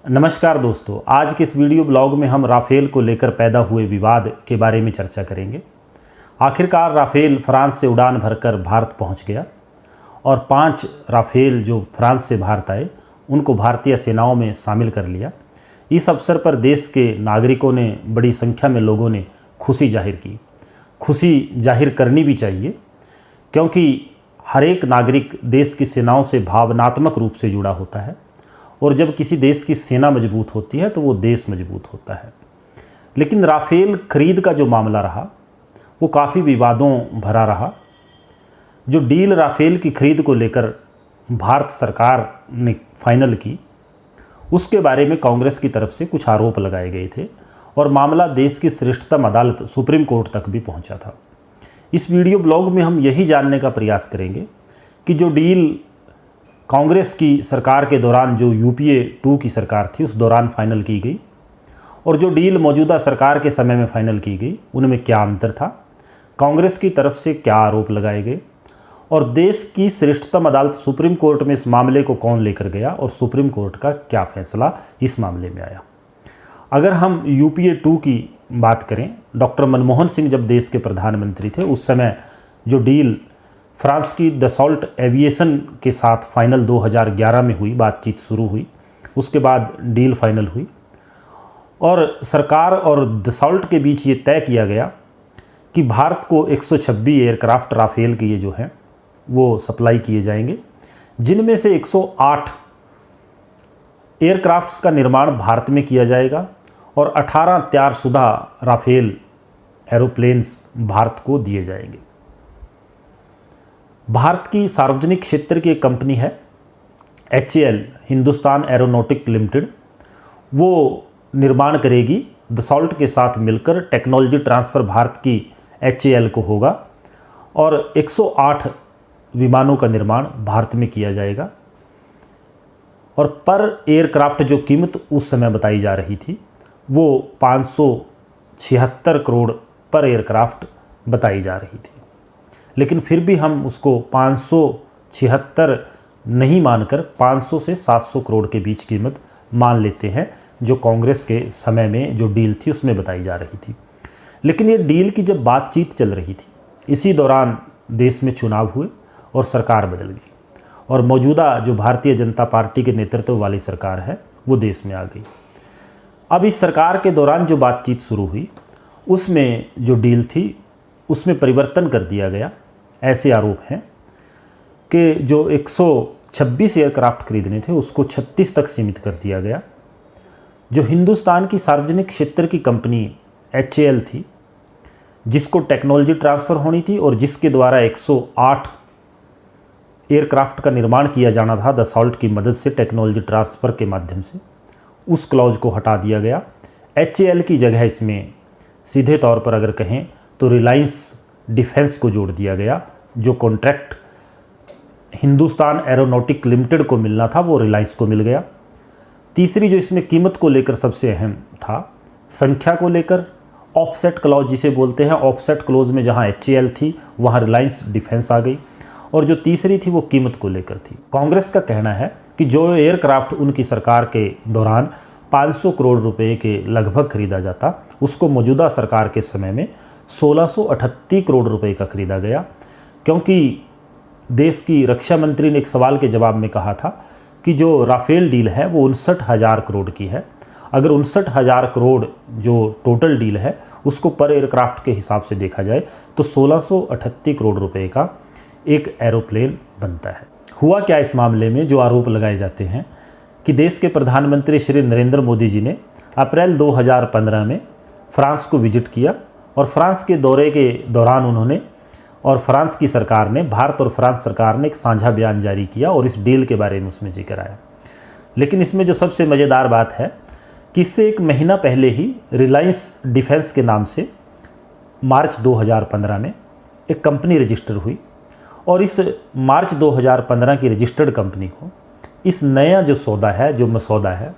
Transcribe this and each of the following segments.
नमस्कार दोस्तों, आज के इस वीडियो ब्लॉग में हम राफेल को लेकर पैदा हुए विवाद के बारे में चर्चा करेंगे। आखिरकार राफेल फ्रांस से उड़ान भरकर भारत पहुंच गया और 5 राफेल जो फ्रांस से भारत आए उनको भारतीय सेनाओं में शामिल कर लिया। इस अवसर पर देश के नागरिकों ने, बड़ी संख्या में लोगों ने खुशी जाहिर की। खुशी जाहिर करनी भी चाहिए क्योंकि हर एक नागरिक देश की सेनाओं से भावनात्मक रूप से जुड़ा होता है और जब किसी देश की सेना मजबूत होती है तो वो देश मजबूत होता है। लेकिन राफेल खरीद का जो मामला रहा वो काफ़ी विवादों भरा रहा। जो डील राफेल की खरीद को लेकर भारत सरकार ने फाइनल की, उसके बारे में कांग्रेस की तरफ से कुछ आरोप लगाए गए थे और मामला देश की श्रेष्ठतम अदालत सुप्रीम कोर्ट तक भी पहुंचा था। इस वीडियो ब्लॉग में हम यही जानने का प्रयास करेंगे कि जो डील कांग्रेस की सरकार के दौरान, जो यूपीए 2 की सरकार थी, उस दौरान फाइनल की गई और जो डील मौजूदा सरकार के समय में फाइनल की गई, उनमें क्या अंतर था, कांग्रेस की तरफ से क्या आरोप लगाए गए और देश की श्रेष्ठतम अदालत सुप्रीम कोर्ट में इस मामले को कौन लेकर गया और सुप्रीम कोर्ट का क्या फैसला इस मामले में आया। अगर हम यूपीए 2 की बात करें, डॉक्टर मनमोहन सिंह जब देश के प्रधानमंत्री थे, उस समय जो डील फ्रांस की दसॉल्ट एविएशन के साथ फाइनल 2011 में हुई, बातचीत शुरू हुई, उसके बाद डील फाइनल हुई और सरकार और दसॉल्ट के बीच ये तय किया गया कि भारत को 126 एयरक्राफ्ट राफेल के ये जो हैं वो सप्लाई किए जाएंगे, जिनमें से 108 एयरक्राफ्ट्स का निर्माण भारत में किया जाएगा और 18 तैयारशुदा राफेल एरोप्लेन्स भारत को दिए जाएंगे। भारत की सार्वजनिक क्षेत्र की एक कंपनी है HAL, हिंदुस्तान एरोनॉटिक लिमिटेड, वो निर्माण करेगी। दसॉल्ट के साथ मिलकर टेक्नोलॉजी ट्रांसफ़र भारत की HAL को होगा और 108 विमानों का निर्माण भारत में किया जाएगा और पर एयरक्राफ्ट जो कीमत उस समय बताई जा रही थी वो 576 करोड़ पर एयरक्राफ्ट बताई जा रही थी। लेकिन फिर भी हम उसको 576 नहीं मानकर 500 से 700 करोड़ के बीच कीमत मान लेते हैं, जो कांग्रेस के समय में जो डील थी उसमें बताई जा रही थी। लेकिन ये डील की जब बातचीत चल रही थी, इसी दौरान देश में चुनाव हुए और सरकार बदल गई और मौजूदा जो भारतीय जनता पार्टी के नेतृत्व वाली सरकार है वो देश में आ गई। अब इस सरकार के दौरान जो बातचीत शुरू हुई, उसमें जो डील थी उसमें परिवर्तन कर दिया गया। ऐसे आरोप हैं कि जो 126 एयरक्राफ्ट खरीदने थे उसको 36 तक सीमित कर दिया गया। जो हिंदुस्तान की सार्वजनिक क्षेत्र की कंपनी HAL थी, जिसको टेक्नोलॉजी ट्रांसफ़र होनी थी और जिसके द्वारा 108 एयरक्राफ्ट का निर्माण किया जाना था दसॉल्ट की मदद से, टेक्नोलॉजी ट्रांसफ़र के माध्यम से, उस क्लॉज को हटा दिया गया। HAL की जगह इसमें सीधे तौर पर अगर कहें तो रिलायंस डिफेंस को जोड़ दिया गया। जो कॉन्ट्रैक्ट हिंदुस्तान एरोनॉटिक लिमिटेड को मिलना था वो रिलायंस को मिल गया। तीसरी जो इसमें कीमत को लेकर सबसे अहम था, संख्या को लेकर ऑफसेट क्लॉज जिसे बोलते हैं। ऑफसेट क्लॉज में जहां HAL थी वहां रिलायंस डिफेंस आ गई और जो तीसरी थी वो कीमत को लेकर थी। कांग्रेस का कहना है कि जो एयरक्राफ्ट उनकी सरकार के दौरान 500 करोड़ रुपए के लगभग खरीदा जाता, उसको मौजूदा सरकार के समय में 1638 करोड़ रुपए का खरीदा गया, क्योंकि देश की रक्षा मंत्री ने एक सवाल के जवाब में कहा था कि जो राफेल डील है वो 59,000 करोड़ की है। अगर 59,000 करोड़ जो टोटल डील है उसको पर एयरक्राफ्ट के हिसाब से देखा जाए तो 1638 करोड़ रुपए का एक एरोप्लेन बनता है। हुआ क्या इस मामले में, जो आरोप लगाए जाते हैं कि देश के प्रधानमंत्री श्री नरेंद्र मोदी जी ने अप्रैल 2015 में फ्रांस को विजिट किया और फ्रांस के दौरे के दौरान उन्होंने और फ्रांस की सरकार ने, भारत और फ्रांस सरकार ने एक साझा बयान जारी किया और इस डील के बारे में उसमें जिक्र आया। लेकिन इसमें जो सबसे मज़ेदार बात है कि इससे एक महीना पहले ही रिलायंस डिफेंस के नाम से मार्च 2015 में एक कंपनी रजिस्टर हुई और इस मार्च 2015 की रजिस्टर्ड कंपनी को इस नया जो सौदा है, जो मसौदा है,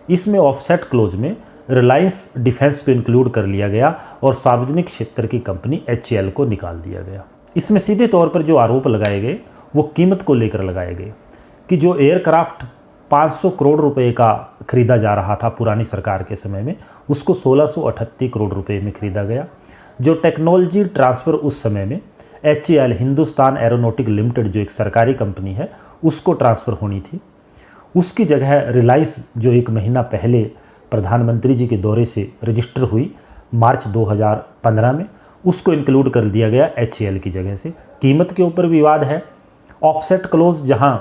इसमें ऑफसेट क्लोज में रिलायंस डिफेंस को इंक्लूड कर लिया गया और सार्वजनिक क्षेत्र की कंपनी HAL को निकाल दिया गया। इसमें सीधे तौर पर जो आरोप लगाए गए वो कीमत को लेकर लगाए गए कि जो एयरक्राफ्ट 500 करोड़ रुपए का खरीदा जा रहा था पुरानी सरकार के समय में, उसको 1638 करोड़ रुपए में खरीदा गया। जो टेक्नोलॉजी ट्रांसफ़र उस समय में HAL हिंदुस्तान एरोनॉटिक लिमिटेड जो एक सरकारी कंपनी है उसको ट्रांसफ़र होनी थी, उसकी जगह रिलायंस जो 1 महीना पहले प्रधानमंत्री जी के दौरे से रजिस्टर हुई मार्च 2015 में, उसको इंक्लूड कर दिया गया HAL की जगह से। कीमत के ऊपर विवाद है। ऑफसेट क्लोज जहां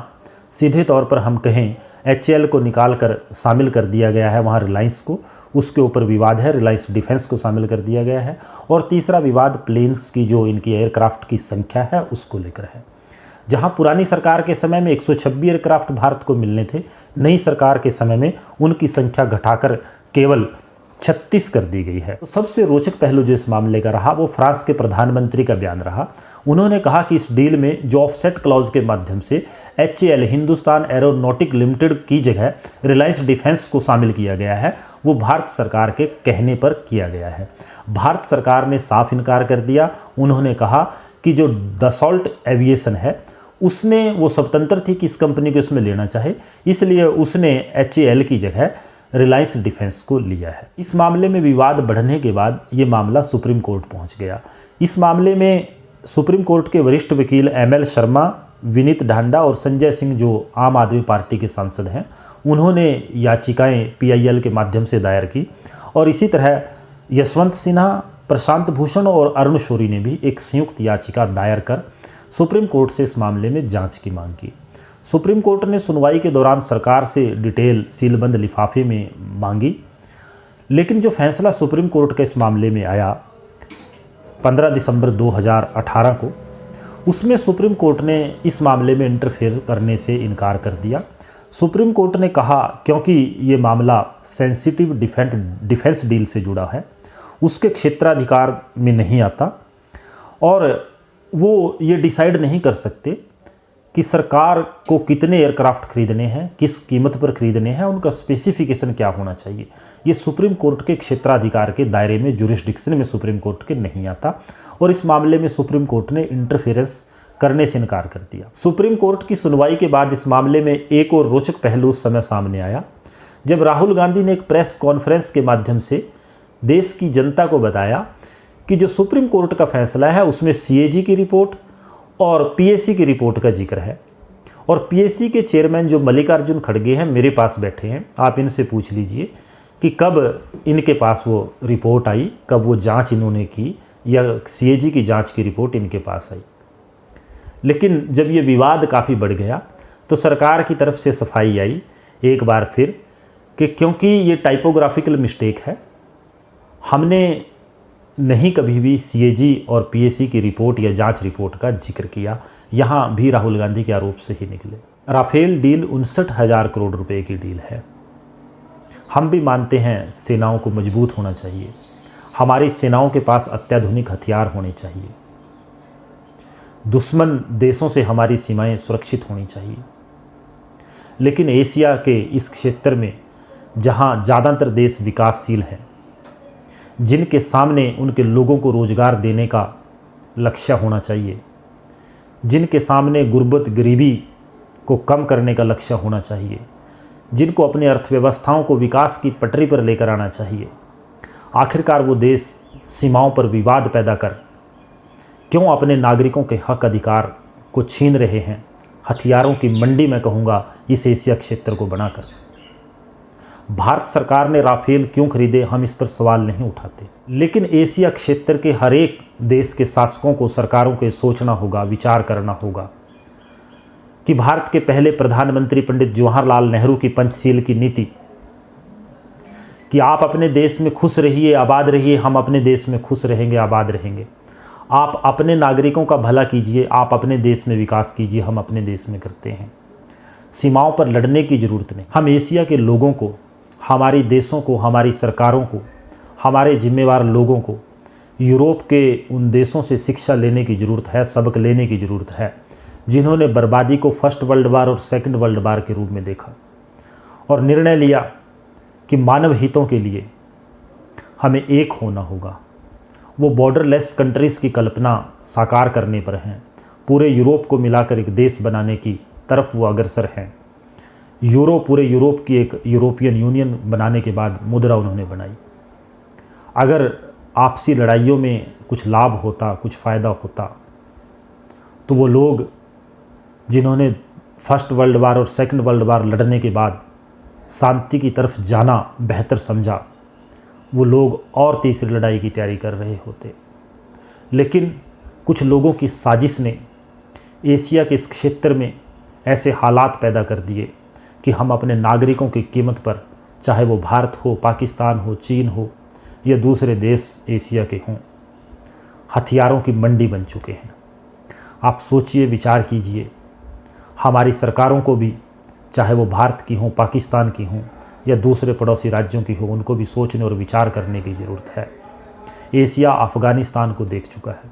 सीधे तौर पर हम कहें HAL को निकाल कर शामिल कर दिया गया है, वहां रिलायंस को, उसके ऊपर विवाद है। रिलायंस डिफेंस को शामिल कर दिया गया है। और तीसरा विवाद प्लेन्स की जो इनकी एयरक्राफ्ट की संख्या है उसको लेकर है। जहां पुरानी सरकार के समय में 126 एयरक्राफ्ट भारत को मिलने थे, नई सरकार के समय में उनकी संख्या घटाकर केवल 36 कर दी गई है। तो सबसे रोचक पहलू जो इस मामले का रहा वो फ्रांस के प्रधानमंत्री का बयान रहा। उन्होंने कहा कि इस डील में जो ऑफसेट क्लॉज के माध्यम से HAL हिंदुस्तान एरोनॉटिक लिमिटेड की जगह रिलायंस डिफेंस को शामिल किया गया है, वो भारत सरकार के कहने पर किया गया है। भारत सरकार ने साफ इनकार कर दिया। उन्होंने कहा कि जो दसॉल्ट एविएशन है उसने वो स्वतंत्र थी कि इस कंपनी को इसमें लेना चाहे, इसलिए उसने HAL की जगह रिलायंस डिफेंस को लिया है। इस मामले में विवाद बढ़ने के बाद ये मामला सुप्रीम कोर्ट पहुंच गया। इस मामले में सुप्रीम कोर्ट के वरिष्ठ वकील ML शर्मा, विनीत ढांडा और संजय सिंह जो आम आदमी पार्टी के सांसद हैं, उन्होंने याचिकाएं PIL के माध्यम से दायर की। और इसी तरह यशवंत सिन्हा, प्रशांत भूषण और अरुण शौरी ने भी एक संयुक्त याचिका दायर कर सुप्रीम कोर्ट से इस मामले में जांच की मांग की। सुप्रीम कोर्ट ने सुनवाई के दौरान सरकार से डिटेल सीलबंद लिफाफे में मांगी, लेकिन जो फैसला सुप्रीम कोर्ट का इस मामले में आया 15 दिसंबर 2018 को, उसमें सुप्रीम कोर्ट ने इस मामले में इंटरफेयर करने से इनकार कर दिया। सुप्रीम कोर्ट ने कहा क्योंकि ये मामला सेंसिटिव डिफेंस डील से जुड़ा है, उसके क्षेत्राधिकार में नहीं आता और वो ये डिसाइड नहीं कर सकते कि सरकार को कितने एयरक्राफ्ट खरीदने हैं, किस कीमत पर खरीदने हैं, उनका स्पेसिफिकेशन क्या होना चाहिए। ये सुप्रीम कोर्ट के क्षेत्राधिकार के दायरे में, जुरिस्डिक्शन में सुप्रीम कोर्ट के नहीं आता और इस मामले में सुप्रीम कोर्ट ने इंटरफेरेंस करने से इनकार कर दिया। सुप्रीम कोर्ट की सुनवाई के बाद इस मामले में एक और रोचक पहलू उस समय सामने आया जब राहुल गांधी ने एक प्रेस कॉन्फ्रेंस के माध्यम से देश की जनता को बताया कि जो सुप्रीम कोर्ट का फैसला है उसमें CAG की रिपोर्ट और PAC की रिपोर्ट का जिक्र है। और PAC के चेयरमैन जो मल्लिकार्जुन खड़गे हैं मेरे पास बैठे हैं, आप इनसे पूछ लीजिए कि कब इनके पास वो रिपोर्ट आई, कब वो जांच इन्होंने की या CAG की जांच की रिपोर्ट इनके पास आई। लेकिन जब ये विवाद काफ़ी बढ़ गया तो सरकार की तरफ से सफाई आई एक बार फिर कि क्योंकि ये टाइपोग्राफिकल मिस्टेक है, हमने नहीं कभी भी CAG और PAC की रिपोर्ट या जांच रिपोर्ट का जिक्र किया। यहाँ भी राहुल गांधी के आरोप से ही निकले। राफेल डील 59,000 करोड़ रुपए की डील है। हम भी मानते हैं सेनाओं को मजबूत होना चाहिए, हमारी सेनाओं के पास अत्याधुनिक हथियार होने चाहिए, दुश्मन देशों से हमारी सीमाएं सुरक्षित होनी चाहिए। लेकिन एशिया के इस क्षेत्र में जहाँ ज़्यादातर देश विकासशील हैं, जिनके सामने उनके लोगों को रोज़गार देने का लक्ष्य होना चाहिए, जिनके सामने गुर्बत गरीबी को कम करने का लक्ष्य होना चाहिए, जिनको अपनी अर्थव्यवस्थाओं को विकास की पटरी पर लेकर आना चाहिए, आखिरकार वो देश सीमाओं पर विवाद पैदा कर क्यों अपने नागरिकों के हक अधिकार को छीन रहे हैं, हथियारों की मंडी मैं कहूँगा इस एशिया क्षेत्र को बनाकर। भारत सरकार ने राफेल क्यों खरीदे, हम इस पर सवाल नहीं उठाते, लेकिन एशिया क्षेत्र के हर एक देश के शासकों को, सरकारों को सोचना होगा, विचार करना होगा कि भारत के पहले प्रधानमंत्री पंडित जवाहरलाल नेहरू की पंचशील की नीति कि आप अपने देश में खुश रहिए, आबाद रहिए, हम अपने देश में खुश रहेंगे, आबाद रहेंगे। आप अपने नागरिकों का भला कीजिए, आप अपने देश में विकास कीजिए, हम अपने देश में करते हैं। सीमाओं पर लड़ने की ज़रूरत नहीं। हम एशिया के लोगों को, हमारी देशों को, हमारी सरकारों को, हमारे जिम्मेवार लोगों को यूरोप के उन देशों से शिक्षा लेने की ज़रूरत है, सबक लेने की ज़रूरत है, जिन्होंने बर्बादी को फर्स्ट वर्ल्ड वार और सेकंड वर्ल्ड वार के रूप में देखा और निर्णय लिया कि मानव हितों के लिए हमें एक होना होगा। वो बॉर्डरलेस कंट्रीज़ की कल्पना साकार करने पर हैं, पूरे यूरोप को मिलाकर एक देश बनाने की तरफ वो अग्रसर हैं। पूरे यूरोप की एक यूरोपियन यूनियन बनाने के बाद मुद्रा उन्होंने बनाई। अगर आपसी लड़ाइयों में कुछ लाभ होता, कुछ फ़ायदा होता, तो वो लोग जिन्होंने फर्स्ट वर्ल्ड वार और सेकंड वर्ल्ड वार लड़ने के बाद शांति की तरफ जाना बेहतर समझा, वो लोग और तीसरी लड़ाई की तैयारी कर रहे होते। लेकिन कुछ लोगों की साजिश ने एशिया के इस क्षेत्र में ऐसे हालात पैदा कर दिए कि हम अपने नागरिकों की कीमत पर, चाहे वो भारत हो, पाकिस्तान हो, चीन हो या दूसरे देश एशिया के हों, हथियारों की मंडी बन चुके हैं। आप सोचिए, विचार कीजिए, हमारी सरकारों को भी, चाहे वो भारत की हों, पाकिस्तान की हों या दूसरे पड़ोसी राज्यों की हों, उनको भी सोचने और विचार करने की ज़रूरत है। एशिया अफ़गानिस्तान को देख चुका है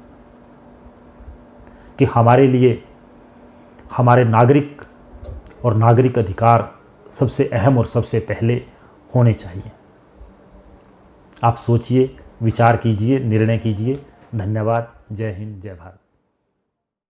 कि हमारे लिए हमारे नागरिक और नागरिक अधिकार सबसे अहम और सबसे पहले होने चाहिए। आप सोचिए, विचार कीजिए, निर्णय कीजिए। धन्यवाद। जय हिंद, जय भारत।